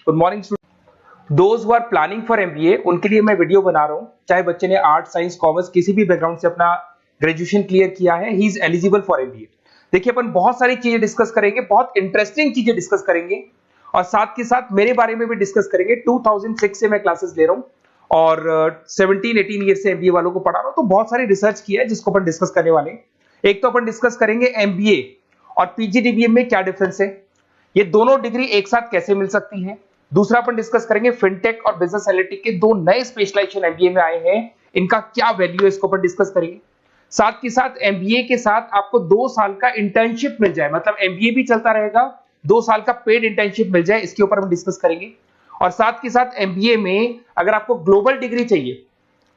Good morning those who are planning for MBA, उनके लिए मैं वीडियो बना रहा हूं। चाहे बच्चे ने आर्ट, साइंस, कॉमर्स किसी भी बैकग्राउंड से अपना ग्रेजुएशन क्लियर किया है, he is eligible for MBA. देखिए अपन बहुत सारी चीजें डिस्कस करेंगे, बहुत इंटरेस्टिंग चीजें डिस्कस करेंगे और साथ के साथ मेरे बारे में भी डिस्कस करेंगे। 2006 से मैं क्लासेस ले रहा हूं और 17-18 ईयर से एमबीए वालों को पढ़ा रहा हूं, तो बहुत सारी रिसर्च की है जिसको अपन डिस्कस करने वाले हैं। एक तो अपन डिस्कस करेंगे एमबीए और पीजीडीबीएम में क्या डिफरेंस है, ये दोनों डिग्री एक साथ कैसे मिल सकती है। दूसरा अपन डिस्कस करेंगे फिनटेक और बिजनेस एनालिटिक के दो नए स्पेशलाइजेशन एमबीए में आए हैं, इनका क्या वैल्यू है, इसको अपन डिस्कस करेंगे। साथ के साथ एमबीए के साथ आपको 2 साल का इंटर्नशिप मिल जाए, मतलब एमबीए भी चलता रहेगा, 2 साल का पेड इंटर्नशिप मिल जाए, इसके ऊपर हम डिस्कस करेंगे। और साथ के साथ एमबीए में अगर आपको ग्लोबल डिग्री चाहिए,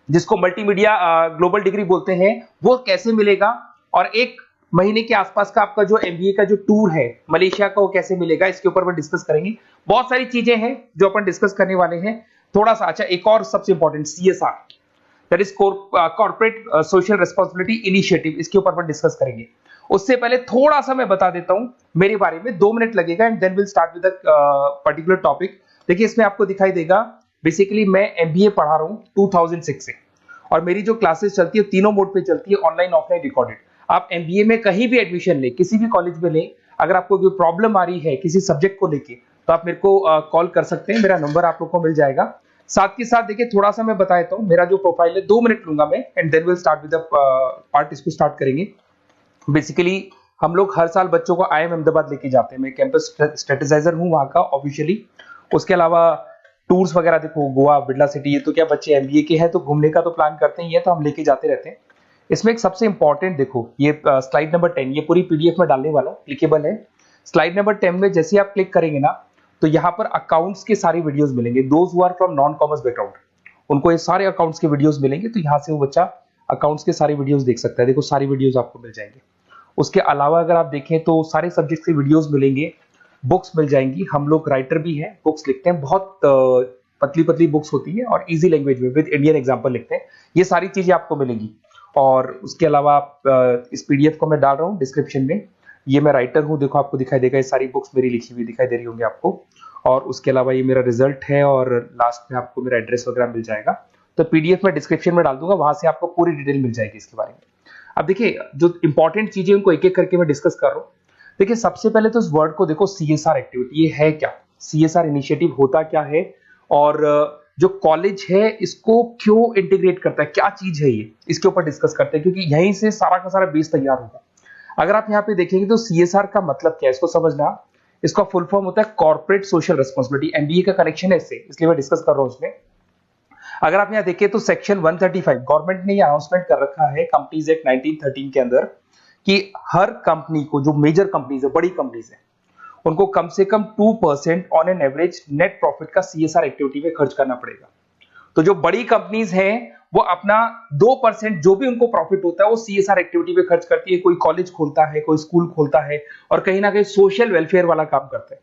जिसको मल्टीमीडिया ग्लोबल डिग्री बोलते हैं, वो कैसे मिलेगा, और 1 महीने के आसपास का आपका जो एमबीए का जो टूर है मलेशिया का, वो कैसे मिलेगा, इसके ऊपर अपन डिस्कस करेंगे। बहुत सारी चीजें हैं जो अपन डिस्कस करने वाले हैं। थोड़ा सा अच्छा, एक और सबसे important CSR, that is corporate social responsibility initiative, इसके ऊपर अपन डिस्कस करेंगे। उससे पहले थोड़ा सा मैं बता देता हूं मेरे बारे में, 2 मिनट लगेगा and then will start with particular topic. देखिए इसमें आपको दिखाई देगा, बेसिकली मैं एमबीए पढ़ा रहा हूं 2006 से, और मेरी जो क्लासेस चलती है तीनों मोड पे चलती है, ऑनलाइन, ऑफलाइन, रिकॉर्डेड। आप एमबीए में कहीं भी एडमिशन लें, किसी भी कॉलेज में लें, अगर आपको कोई प्रॉब्लम आ रही है किसी सब्जेक्ट को लेके, तो आप मेरे को कॉल कर सकते हैं, मेरा नंबर आप लोग को मिल जाएगा। साथ के साथ देखिए थोड़ा सा मैं बता देता हूं, मेरा जो प्रोफाइल है 2 मिनट लूंगा मैं and then will start with the part, इसको स्टार्ट करेंगे। बेसिकली हम लोग हर साल बच्चों को आईएम अहमदाबाद लेके जाते हैं, मैं कैंपस स्ट्रेटेजाइजर हूं वहां का ऑफिशियली। उसके अलावा टूर्स वगैरह, देखो गोवा, बिरला सिटी, ये तो क्या बच्चे एमबीए के हैं तो घूमने का तो प्लान करते ही है, तो हम लेके जाते रहते हैं। इसमें एक सबसे इंपॉर्टेंट देखो, ये स्लाइड नंबर 10, ये पूरी पीडीएफ में डालने वाला हूं, क्लिकेबल है। स्लाइड नंबर 10 में जैसे आप क्लिक करेंगे ना, तो यहाँ पर अकाउंट्स के सारे वीडियोस मिलेंगे। Those who are from non commerce background, उनको ये सारे अकाउंट्स के वीडियोस मिलेंगे, तो यहाँ से वो बच्चा अकाउंट्स के सारे वीडियोस देख सकता है। देखो सारी वीडियोस आपको मिल जाएंगे। उसके अलावा अगर आप देखें तो सारे सब्जेक्ट के वीडियोस मिलेंगे, बुक्स मिल जाएंगी। हम लोग राइटर भी हैं, बुक्स लिखते हैं, बहुत पतली पतली बुक्स होती है और इजी लैंग्वेज में विद इंडियन एग्जांपल लिखते हैं। ये सारी चीजें आपको मिलेंगी। और उसके अलावा इस पीडीएफ को मैं डाल रहा हूँ डिस्क्रिप्शन में, ये मैं राइटर हूँ, देखो आपको दिखाई देगा, ये सारी बुक्स मेरी लिखी हुई दिखाई दे रही होंगी आपको। और उसके अलावा ये मेरा रिजल्ट है और लास्ट में आपको मेरा एड्रेस वगैरह मिल जाएगा। तो पीडीएफ में डिस्क्रिप्शन में डाल दूंगा, वहां से आपको पूरी डिटेल मिल जाएगी इसके बारे में। अब देखिए जो इंपॉर्टेंट चीजें उनको एक एक करके मैं डिस्कस कर रहा हूँ। देखिए सबसे पहले तो इस वर्ड को देखो, सीएसआर एक्टिविटी, ये है क्या, सीएसआर इनिशिएटिव होता क्या है, और जो कॉलेज है इसको क्यों इंटीग्रेट करता है, क्या चीज है ये, इसके ऊपर डिस्कस करते हैं, क्योंकि यहीं से सारा का सारा बेस तैयार होगा। अगर आप यहाँ पे देखेंगे तो सीएसआर का मतलब क्या है, इसको समझना। इसका फुल फॉर्म होता है कॉर्पोरेट सोशल रिस्पांसिबिलिटी। एमबीए का कनेक्शन है इससे, इसलिए मैं डिस्कस कर रहा हूँ इसमें। अगर आप यहाँ देखिए तो सेक्शन 135 गवर्नमेंट ने ये अनाउंसमेंट कर रखा है कंपनीज एक्ट 1913 के अंदर, कि हर कंपनी को, जो मेजर कंपनीज है, बड़ी कंपनीज है, उनको कम से कम 2% on an average net profit का सीएसआर एक्टिविटी में खर्च करना पड़ेगा। तो जो बड़ी कंपनीज हैं वो अपना 2% जो भी उनको प्रॉफिट होता है वो सीएसआर एक्टिविटी पे खर्च करती है। कोई कॉलेज खोलता है, कोई स्कूल खोलता है, और कहीं ना कहीं सोशल वेलफेयर वाला काम करता है।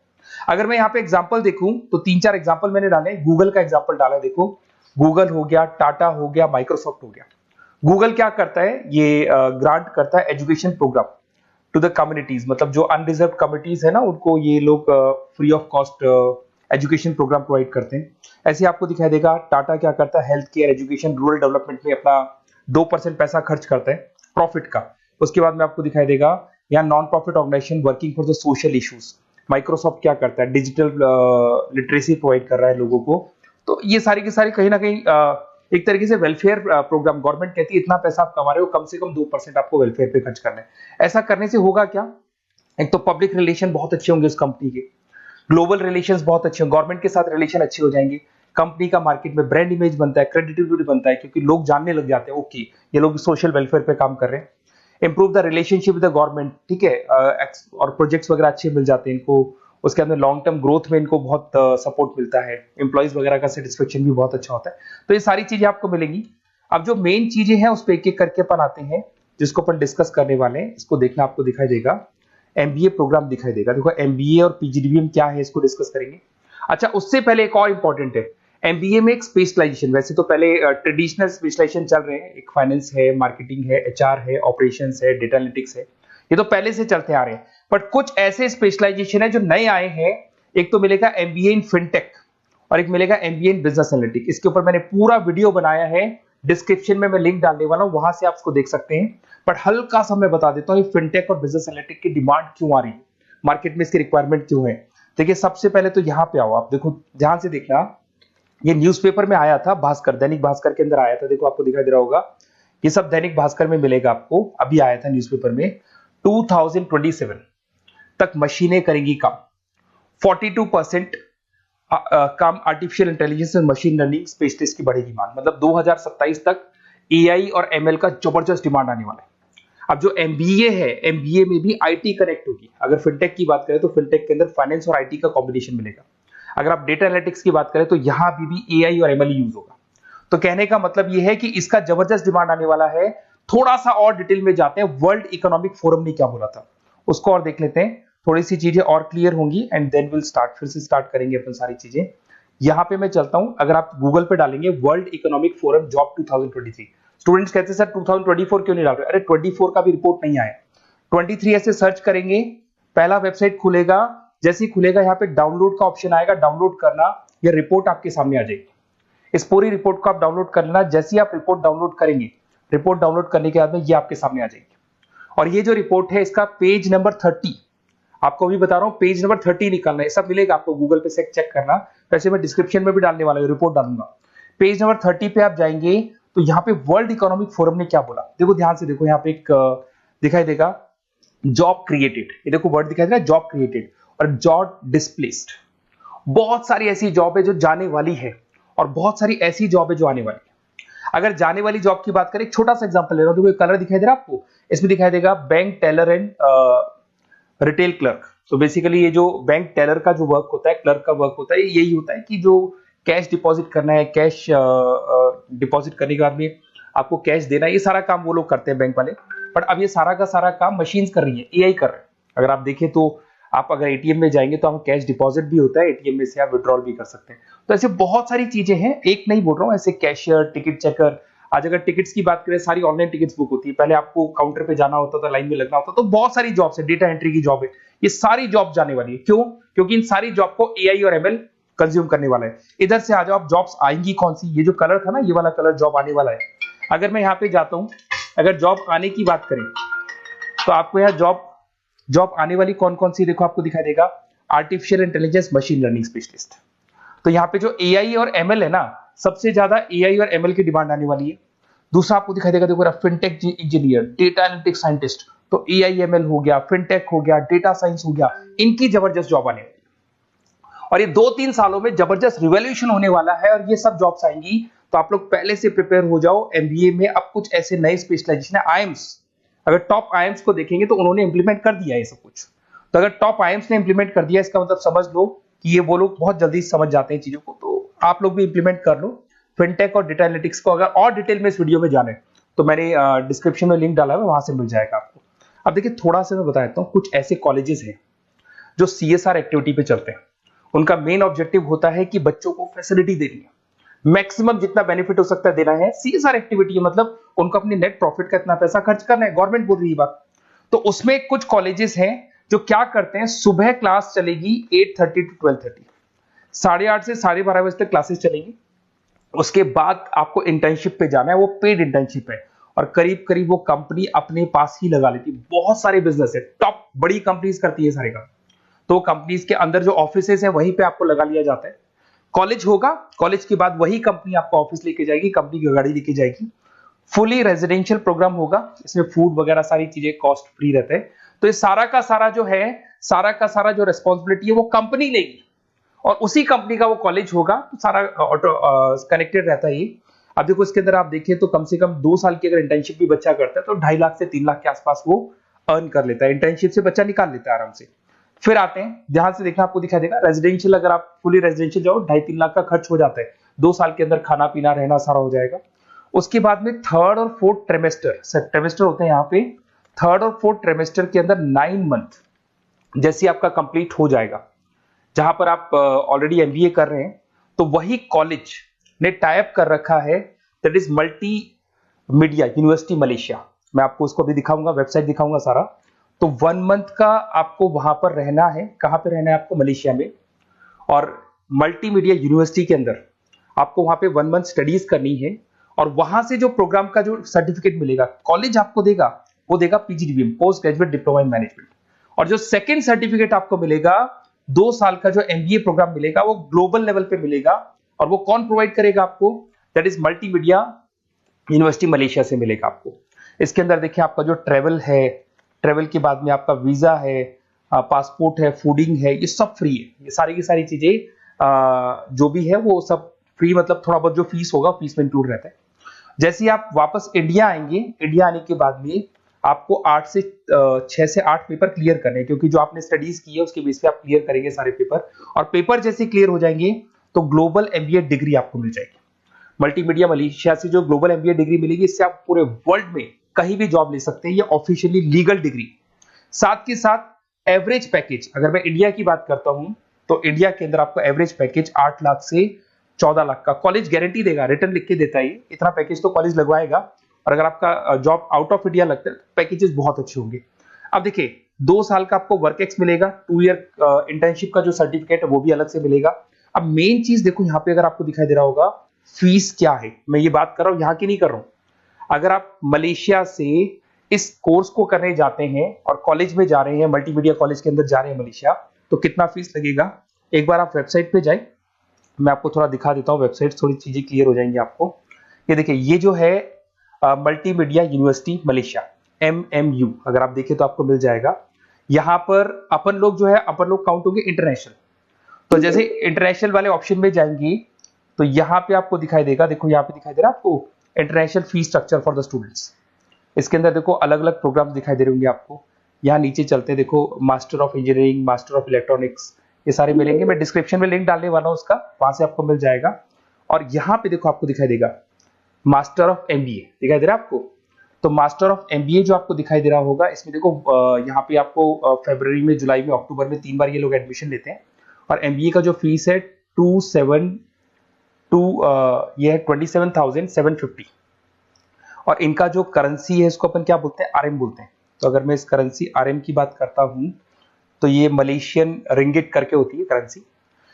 अगर मैं यहाँ पे एग्जांपल देखूं तो 3-4 एग्जांपल मैंने डाले। गूगल का एग्जांपल डाला है, देखो गूगल हो गया, टाटा हो गया, माइक्रोसॉफ्ट हो गया। गूगल क्या करता है, ये ग्रांट करता है education program to the communities, मतलब जो अनरिजर्व कम्युनिटीज है ना, उनको ये लोग free of cost education program provide करते हैं। ऐसे आपको दिखाई देगा टाटा क्या करता है, health care, education, rural development में अपना 2% पैसा खर्च करता है प्रॉफिट का। उसके बाद में आपको दिखाई देगा यहाँ non profit organisation working for the social issues. Microsoft क्या करता है, डिजिटल लिटरेसी प्रोवाइड कर रहा है लोगों को। तो ये सारी की सारी कहीं ना कहीं एक तरीके से वेलफेयर प्रोग्राम। गवर्नमेंट कहती है इतना पैसा आप कमा रहे हो, कम से कम 2% आपको वेलफेयर पे खर्च करना है। ऐसा करने से होगा क्या, एक तो पब्लिक रिलेशन बहुत अच्छे होंगे उस कंपनी के, ग्लोबल रिलेशंस बहुत अच्छे होंगे, गवर्नमेंट के साथ रिलेशन अच्छे हो जाएंगे, कंपनी का मार्केट में ब्रांड इमेज बनता है, क्रेडिबिलिटी बनता है, क्योंकि लोग जानने लग जाते हैं ओके ये लोग सोशल वेलफेयर पे काम कर रहे हैं। Improve the relationship with the government, ठीक है, और प्रोजेक्ट्स वगैरह अच्छे मिल जाते हैं इनको। उसके अंदर लॉन्ग टर्म ग्रोथ में इनको बहुत सपोर्ट मिलता है, एम्प्लॉइज वगैरह का सेटिस्फेक्शन भी बहुत अच्छा होता है। तो ये सारी चीजें आपको मिलेंगी। अब जो मेन चीजें हैं उस पर एक एक करके अपन आते हैं, जिसको अपन डिस्कस करने वाले हैं। इसको देखना, आपको दिखाई देगा एमबीए प्रोग्राम दिखाई देगा। देखो एमबीए और पीजीडीबीएम क्या है, इसको डिस्कस करेंगे। अच्छा, उससे पहले एक और इंपॉर्टेंट है, एमबीए में एक स्पेशलाइजेशन, वैसे तो पहले ट्रेडिशनल स्पेशलाइजेशन चल रहे हैं, एक फाइनेंस है, मार्केटिंग है, एचआर है, ऑपरेशंस है, डेटा एनालिटिक्स है, ये तो पहले से चलते आ रहे हैं। बट कुछ ऐसे स्पेशलाइजेशन है जो नए आए हैं। एक तो मिलेगा एमबीए इन फिनटेक, और एक मिलेगा एमबीए इन बिजनेस एनालिटिक्स। इसके ऊपर मैंने पूरा वीडियो बनाया है, डिस्क्रिप्शन में मैं लिंक डालने वाला हूं, वहां से आप उसको देख सकते हैं। बट हल्का सा मैं बता देता हूं ये फिनटेक और बिजनेस एनालिटिक्स की डिमांड क्यों आ रही है, मार्केट में इसकी रिक्वायरमेंट क्यों है। देखिए सबसे पहले तो यहाँ पे आओ, आप देखो ध्यान से देखना, ये न्यूज़पेपर में आया था, भास्कर, दैनिक भास्कर के अंदर आया था, देखो आपको दिखाई दे रहा होगा, ये सब दैनिक भास्कर में मिलेगा आपको, अभी आया था न्यूज़पेपर में। 2027 तक मशीनें करेंगी काम, 42% काम आर्टिफिशियल इंटेलिजेंस और मशीन लर्निंग स्पेशलिस्ट की बढ़ेगी मांग, मतलब 2027 तक एआई और एमएल का जबरदस्त डिमांड आने वाला है। अब जो एमबीए है, एमबीए में भी आईटी कनेक्ट होगी। अगर फिनटेक की बात करें तो फिनटेक के अंदर फाइनेंस और आईटी का कॉम्बिनेशन मिलेगा। अगर आप डेटा एनालिटिक्स की बात करें तो यहां भी एआई और एमएल यूज होगा। तो कहने का मतलब यह है कि इसका जबरदस्त डिमांड आने वाला है। थोड़ा सा और डिटेल में जाते हैं, वर्ल्ड इकोनॉमिक फोरम ने क्या बोला था उसको और देख लेते हैं, थोड़ी सी चीजें और क्लियर होंगी एंड देन विल स्टार्ट, फिर से स्टार्ट करेंगे अपन सारी चीजें। यहां पे मैं चलता हूं, अगर आप गूगल पे डालेंगे world economic forum job 2023, students कहते हैं सर 2024 क्यों नहीं डाल रहे, अरे 24 का भी रिपोर्ट नहीं आया, 23 ऐसे सर्च करेंगे, पहला वेबसाइट खुलेगा, जैसे ही खुलेगा यहाँ पे डाउनलोड का ऑप्शन आएगा, डाउनलोड करना, ये रिपोर्ट आपके सामने आ जाएगी। इस पूरी रिपोर्ट को आप डाउनलोड कर लेना, जैसे ही आप रिपोर्ट डाउनलोड करेंगे, रिपोर्ट डाउनलोड करने के बाद में ये आपके सामने आ जाएगी। और ये जो रिपोर्ट है इसका पेज नंबर 30, आपको भी बता रहा हूं पेज नंबर 30 निकालना है, सब मिलेगा आपको गूगल पे से चेक करना, वैसे मैं डिस्क्रिप्शन में भी डालने वाला हूं, रिपोर्ट डालूंगा। पेज नंबर 30 पे आप जाएंगे तो यहाँ पे वर्ल्ड इकोनॉमिक फोरम ने क्या बोला, देखो ध्यान से देखो, यहाँ पे एक दिखाई देगा जॉब क्रिएटेड, ये देखो वर्ड दिखाई दे रहा है जॉब क्रिएटेड और जॉब डिस्प्लेस्ड। बहुत सारी ऐसी जॉब है जो जाने वाली है और बहुत सारी ऐसी जॉब है जो आने वाली है। अगर जाने वाली जॉब की बात करें, एक छोटा सा एग्जांपल ले रहा हूं, देखो कलर दिखाई दे रहा है आपको, इसमें दिखाई देगा bank teller and retail clerk. तो बेसिकली ये जो बैंक टेलर का जो वर्क होता है, क्लर्क का वर्क होता है, यही होता है कि जो कैश डिपॉजिट करना है, कैश डिपॉजिट करने के बाद में आपको कैश देना है, ये सारा काम वो लोग करते हैं बैंक वाले। बट अब ये सारा का सारा काम मशीन्स कर रही है, एआई कर रहे हैं। अगर आप देखें तो आप अगर एटीएम में जाएंगे तो आपको कैश डिपॉजिट भी होता है, एटीएम में से आप विड्रॉल भी कर सकते हैं। तो ऐसे बहुत सारी चीजें हैं, एक नहीं बोल रहा हूँ, ऐसे कैशियर, टिकट चेकर, आज अगर टिकट्स की बात करें सारी ऑनलाइन टिकट्स बुक होती है, पहले आपको काउंटर पे जाना होता था, लाइन में लगना होता, तो बहुत सारी जॉब्स है, डेटा एंट्री की जॉब है, ये सारी जॉब जाने वाली है। क्यों? क्योंकि इन सारी जॉब को एआई और एमएल कंज्यूम करने वाला है। इधर से आ जाओ, आप जॉब्स आएंगी कौन सी, ये जो कलर था ना, ये वाला कलर जॉब आने वाला है। अगर मैं यहाँ पे जाता हूं, अगर जॉब आने की बात करें तो आपको यहाँ जॉब आने वाली कौन कौन सी, देखो आपको दिखाई देगा artificial intelligence machine learning specialist. तो यहाँ पे जो एआई और एमएल है ना, सबसे ज्यादा एआई और एमएल की डिमांड आने वाली है। दूसरा आपको दिखाई देगा, देखो fintech engineer, data analytics scientist, तो एआई एमएल हो गया, फिनटेक हो गया, डेटा साइंस हो गया, इनकी जबरदस्त जॉब आने वाली है। और ये 2-3 सालों में जबरदस्त रिवॉल्यूशन होने वाला है और ये सब जॉब्स आएंगी। तो आप लोग पहले से प्रिपेयर हो जाओ। एमबीए में अब कुछ ऐसे नए स्पेशलाइजेशन है, आईएम्स, अगर टॉप आईएम्स को देखेंगे तो उन्होंने इंप्लीमेंट कर दिया है सब कुछ। तो अगर टॉप आईएम्स ने इंप्लीमेंट कर दिया, इसका मतलब समझ लो कि ये वो लोग बहुत जल्दी समझ जाते हैं चीजों को, तो आप लोग भी इंप्लीमेंट कर लो फिनटेक और डेटा एनालिटिक्स को। अगर और डिटेल में इस वीडियो में जाने तो मैंने डिस्क्रिप्शन में लिंक डाला है, वहां से मिल जाएगा आपको। अब देखिए थोड़ा सा मैं बता देता हूँ, कुछ ऐसे कॉलेजेस हैं जो सीएसआर एक्टिविटी पे चलते हैं। उनका मेन ऑब्जेक्टिव होता है कि बच्चों को फैसिलिटी देनी है, मैक्सिमम जितना बेनिफिट हो सकता है देना है। सीएसआर एक्टिविटी मतलब उनको अपने नेट प्रॉफिट का इतना पैसा खर्च करना है, गवर्नमेंट बोल रही है बात। तो उसमें कुछ कॉलेजेस हैं जो क्या करते हैं, सुबह क्लास चलेगी 8:30 to 12:30, 8:30 से 12:30 बजे तक क्लासेस चलेंगी। उसके बाद आपको इंटर्नशिप पे जाना है, वो पेड इंटर्नशिप है और करीब करीब वो कंपनी अपने पास ही लगा लेती है। बहुत सारे बिजनेस है, टॉप बड़ी कंपनीज करती है सारे काम। तो कंपनीज के अंदर जो ऑफिसेज है वहीं पे आपको लगा लिया जाता है। कॉलेज होगा, कॉलेज के बाद वही कंपनी आपको ऑफिस लेके जाएगी, कंपनी की गाड़ी लेके जाएगी। फुली रेजिडेंशियल प्रोग्राम होगा, इसमें फूड वगैरह सारी चीजें कॉस्ट फ्री रहते हैं। तो ये सारा का सारा जो है, सारा का सारा जो रेस्पॉन्सिबिलिटी है वो कंपनी लेगी और उसी कंपनी का वो कॉलेज होगा। तो सारा ऑटो कनेक्टेड रहता है ये। अब देखो इसके अंदर आप देखें तो कम से कम 2 साल की अगर इंटर्नशिप भी बच्चा करता है तो 2.5 लाख से 3 लाख के आसपास वो अर्न कर लेता है, इंटर्नशिप से बच्चा निकाल लेता है आराम से। फिर आते हैं, ध्यान से देखना, आपको दिखाई देगा रेजिडेंशियल, अगर आप फुली रेजिडेंशियल जाओ 2.5-3 लाख का खर्च हो जाता है, 2 साल के अंदर खाना पीना रहना सारा हो जाएगा। उसके बाद में 3rd और 4th ट्रेमेस्टर होते हैं यहाँ पे। 3rd और 4th ट्रेमेस्टर के अंदर 9 मंथ जैसे आपका कंप्लीट हो जाएगा, जहां पर आप ऑलरेडी एमबीए कर रहे हैं, तो वही कॉलेज ने टाई अप कर रखा है, that is multi media university Malaysia. मैं आपको उसको भी दिखाऊंगा, वेबसाइट दिखाऊंगा सारा। तो 1 मंथ का आपको वहां पर रहना है। कहां पे रहना है आपको? मलेशिया में। और मल्टीमीडिया यूनिवर्सिटी के अंदर आपको वहां पे 1 मंथ स्टडीज करनी है और वहां से जो प्रोग्राम का जो सर्टिफिकेट मिलेगा कॉलेज आपको देगा, वो देगा PGDBM, post graduate diploma in management. और जो सेकंड सर्टिफिकेट आपको मिलेगा 2 साल का जो एमबीए प्रोग्राम मिलेगा वो ग्लोबल लेवल पे मिलेगा। और वो कौन प्रोवाइड करेगा आपको? That is multimedia university Malaysia से मिलेगा आपको। इसके अंदर देखिए आपका जो ट्रेवल है, ट्रेवल के बाद में आपका वीजा है, पासपोर्ट है, फूडिंग है, ये सब फ्री है। ये सारी की सारी चीजें जो भी है वो सब फ्री, मतलब थोड़ा बहुत जो फीस होगा फीस में इंक्लूड रहता है। जैसे ही आप वापस इंडिया आएंगे, इंडिया आने के बाद में आपको 6 से 8 पेपर क्लियर करने हैं, क्योंकि जो आपने स्टडीज की है उसके बेस पे आप क्लियर करेंगे सारे पेपर। और पेपर जैसे क्लियर हो जाएंगे तो ग्लोबल एमबीए डिग्री आपको मिल जाएगी। मल्टीमीडिया मलेशिया से जो ग्लोबल एमबीए डिग्री मिलेगी, इससे आप पूरे वर्ल्ड में कहीं भी जॉब ले सकते हैं। ये ऑफिशियली लीगल डिग्री। साथ के साथ एवरेज पैकेज, अगर मैं इंडिया की बात करता हूं तो इंडिया के अंदर आपको एवरेज पैकेज 8 लाख से 14 लाख का कॉलेज गारंटी देगा, रिटर्न लिख के देता है। इतना पैकेज तो कॉलेज लगवाएगा। और अगर आपका जॉब आउट ऑफ इंडिया लगता है तो पैकेजेस बहुत अच्छे होंगे। अब देखिए 2 साल का आपको वर्क एक्स मिलेगा, 2 ईयर इंटर्नशिप का जो सर्टिफिकेट है वो भी अलग से मिलेगा। अब मेन चीज देखो यहाँ पे, अगर आपको दिखाई दे रहा होगा फीस क्या है, मैं ये बात कर रहा हूं यहाँ की नहीं कर रहा हूं। अगर आप मलेशिया से इस कोर्स को करने जाते हैं और कॉलेज में जा रहे हैं, मल्टीमीडिया कॉलेज के अंदर जा रहे हैं मलेशिया, तो कितना फीस लगेगा? एक बार आप वेबसाइट पे जाए, मैं आपको थोड़ा दिखा देता हूँ वेबसाइट, थोड़ी चीजें क्लियर हो जाएंगी आपको। ये देखिए, ये जो है मल्टीमीडिया यूनिवर्सिटी मलेशिया, MMU, अगर आप देखें तो आपको मिल जाएगा। यहाँ पर अपन लोग जो है, अपन लोग काउंट होंगे इंटरनेशनल। तो जैसे इंटरनेशनल वाले ऑप्शन में जाएंगे तो यहाँ पे आपको दिखाई देगा, देखो यहाँ पे दिखाई दे रहा है आपको international fee structure for the students. इसके अंदर देखो अलग अलग प्रोग्राम दिखाई दे रहे होंगे आपको। यहाँ नीचे चलते हैं, देखो master of engineering, master of electronics, ये सारे मिलेंगे। मैं डिस्क्रिप्शन में लिंक डालने वाला हूँ उसका, वहां से आपको मिल जाएगा। और यहाँ पे देखो आपको दिखाई देगा मास्टर ऑफ एमबीए, दिखाई दे रहा है आपको। तो मास्टर ऑफ एमबीए जो आपको दिखाई दे रहा होगा, इसमें देखो यहाँ पे आपको फरवरी में, जुलाई में, अक्टूबर में 3 बार ये लोग एडमिशन लेते हैं। और एमबीए का जो फीस है 27,750। और इनका जो करेंसी है इसको अपन क्या बोलते हैं? आरएम बोलते हैं। तो अगर मैं इस करेंसी आरएम की बात करता हूं तो ये मलेशियन रिंगिट करके होती है करेंसी।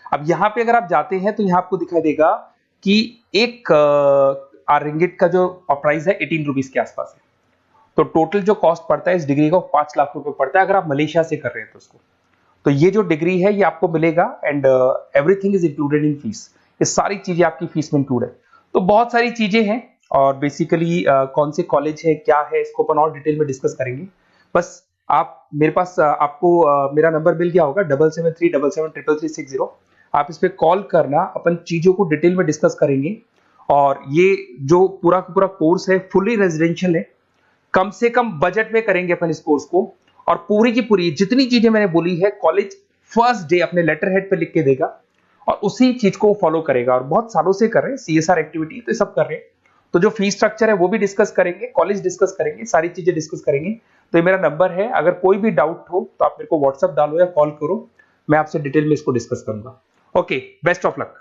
अब यहाँ पे अगर आप जाते हैं तो यहाँ आपको दिखाई देगा कि एक रिंगिट का जो प्राइस है 18 रुपीज के आसपास है। तो टोटल जो कॉस्ट पड़ता है इस डिग्री का 5 लाख रुपए पड़ता है, अगर आप मलेशिया से कर रहे हैं तो उसको। तो ये जो डिग्री है ये आपको मिलेगा and everything is included in fees. ये सारी चीजें आपकी फीस में इंक्लूड है। तो बहुत सारी चीजें हैं और बेसिकली कौन से कॉलेज है, क्या है, इसको अपन और डिटेल में डिस्कस करेंगे। बस आप मेरे पास आपको मेरा नंबर मिल गया होगा 7737773360। आप इस पे कॉल करना, अपन चीजों को डिटेल में डिस्कस करेंगे। और ये जो पूरा का पूरा कोर्स है फुली रेजिडेंशियल है, कम से कम बजट में करेंगे अपन इस कोर्स को। और पूरी की पूरी जितनी चीजें मैंने बोली है कॉलेज फर्स्ट डे अपने लेटर हेड पे लिख के देगा और उसी चीज को फॉलो करेगा। और बहुत सालों से कर रहे हैं CSR एक्टिविटी, तो सब कर रहे हैं। तो जो फीस स्ट्रक्चर है वो भी डिस्कस करेंगे, कॉलेज डिस्कस करेंगे, सारी चीजें डिस्कस करेंगे। तो ये मेरा नंबर है, अगर कोई भी डाउट हो तो आप मेरे को व्हाट्सएप डालो या कॉल करो, मैं आपसे डिटेल में इसको डिस्कस करूंगा। Okay, best of luck.